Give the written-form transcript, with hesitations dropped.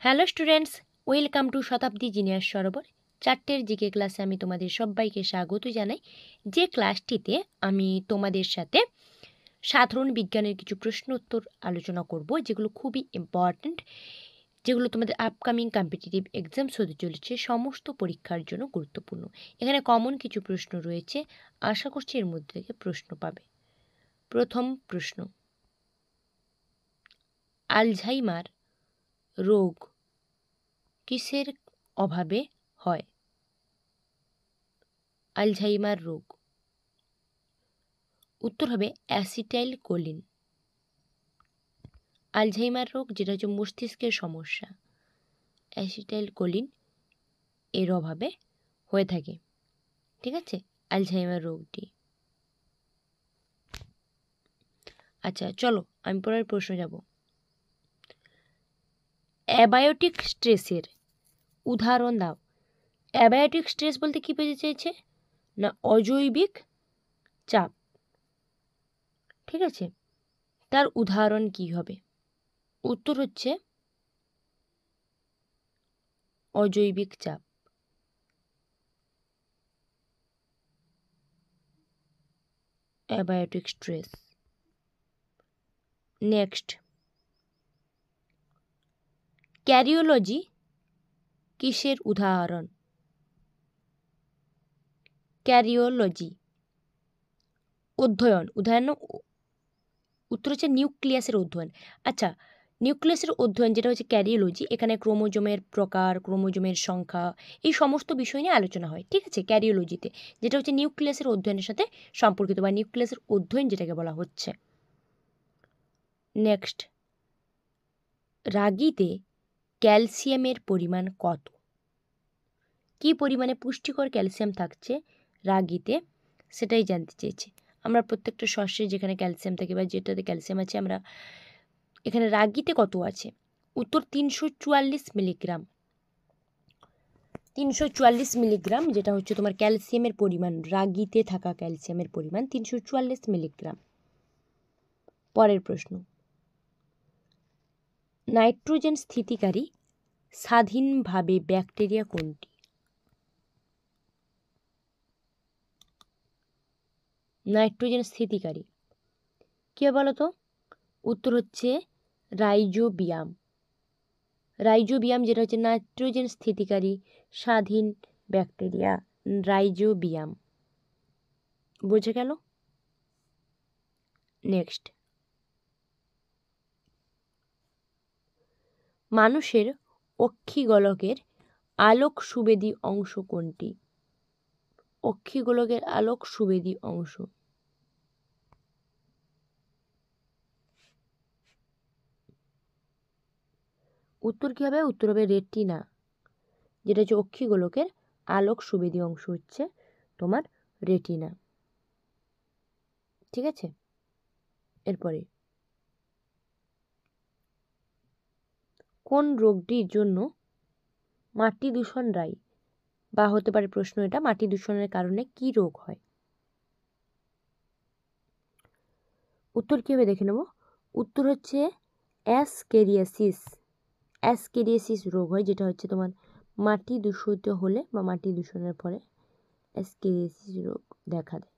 Hello students, welcome to Shatabdi genius Sarovar. 4টের GK ক্লাসে আমি তোমাদের সবাইকে স্বাগত জানাই। যে ক্লাসটিতে আমি তোমাদের সাথে সাধারণ বিজ্ঞানের কিছু প্রশ্ন উত্তর আলোচনা করব, যেগুলো খুবই ইম্পর্ট্যান্ট, যেগুলো তোমাদের আপকামিং কম্পিটিটিভ এক্সামস হতে চলেছে, সমস্ত পরীক্ষার জন্য গুরুত্বপূর্ণ। এখানে কমন কিছু প্রশ্ন রয়েছে, আশা করছি এর মধ্যে থেকে প্রশ্ন পাবে। প্রথম প্রশ্ন, আলঝাইমার রোগ কিসের অভাবে হয়? আলঝাইমার রোগ, উত্তর হবে অ্যাসিটাইল কোলিন। আলঝাইমার রোগ যেটা হচ্ছে মস্তিষ্কের সমস্যা, অ্যাসিটাইল কোলিন এর অভাবে হয়ে থাকে। ঠিক আছে, আলঝাইমার রোগটি। আচ্ছা চলো আমি পরের প্রশ্ন যাব। অ্যাবায়োটিক স্ট্রেসের উদাহরণ দাও। অ্যাবায়োটিক স্ট্রেস বলতে কী বোঝাতে চাইছে? না অজৈবিক চাপ। ঠিক আছে, তার উদাহরণ কি হবে? উত্তর হচ্ছে অজৈবিক চাপ। Abiotic stress. নেক্সট, ক্যারিওলজি কিসের উদাহরণ? ক্যারিওলজি অধ্যয়ন, উদাহরণ। উত্তর হচ্ছে নিউক্লিয়াসের অধ্যয়ন। আচ্ছা, নিউক্লিয়াসের অধ্যয়ন যেটা হচ্ছে ক্যারিওলজি, এখানে ক্রোমোজোমের প্রকার, ক্রোমোজোমের সংখ্যা, এই সমস্ত বিষয় নিয়ে আলোচনা হয়। ঠিক আছে, ক্যারিওলজিতে, যেটা হচ্ছে নিউক্লিয়াসের অধ্যয়নের সাথে সম্পর্কিত বা নিউক্লিয়াসের অধ্যয়ন যেটাকে বলা হচ্ছে। নেক্সট, রাগিতে ক্যালসিয়ামের পরিমাণ কত? কী পরিমাণে পুষ্টিকর ক্যালসিয়াম থাকছে রাগিতে, সেটাই জানতে চেয়েছে। আমরা প্রত্যেকটা শস্যে যেখানে ক্যালসিয়াম থাকে বা যেটাতে ক্যালসিয়াম আছে, আমরা এখানে রাগিতে কত আছে? উত্তর 344 মিলিগ্রাম। 344 মিলিগ্রাম, যেটা হচ্ছে তোমার ক্যালসিয়ামের পরিমাণ, রাগিতে থাকা ক্যালসিয়ামের পরিমাণ 344 মিলিগ্রাম। পরের প্রশ্ন, নাইট্রোজেন স্থিতিকারী স্বাধীনভাবে ব্যাকটেরিয়া কোনটি? নাইট্রোজেন স্থিতিকারী কী বলো তো? উত্তর হচ্ছে রাইজোবিয়াম। রাইজোবিয়াম যেটা হচ্ছে নাইট্রোজেন স্থিতিকারী স্বাধীন ব্যাকটেরিয়া, রাইজোবিয়াম। বোঝা গেল? নেক্সট, মানুষের অক্ষিগোলকের আলোক সুবেদী অংশ কোনটি? অক্ষিগোলকের আলোক সুবেদী অংশ। উত্তর কী হবে? উত্তর হবে রেটিনা, যেটা হচ্ছে অক্ষিগোলকের আলোক সুবেদী অংশ হচ্ছে তোমার রেটিনা। ঠিক আছে, এরপরে কোন রোগটির জন্য মাটি দূষণ দায়ী? বা হতে পারে প্রশ্ন এটা, মাটি দূষণের কারণে কি রোগ হয়? উত্তর কী হবে দেখে নেব। উত্তর হচ্ছে অ্যাসকেরিয়াসিস। অ্যাসকেরিয়াসিস রোগ হয়, যেটা হচ্ছে তোমার মাটি দূষিত হলে বা মাটি দূষণের পরে অ্যাসকেরিয়াসিস রোগ দেখা দেয়।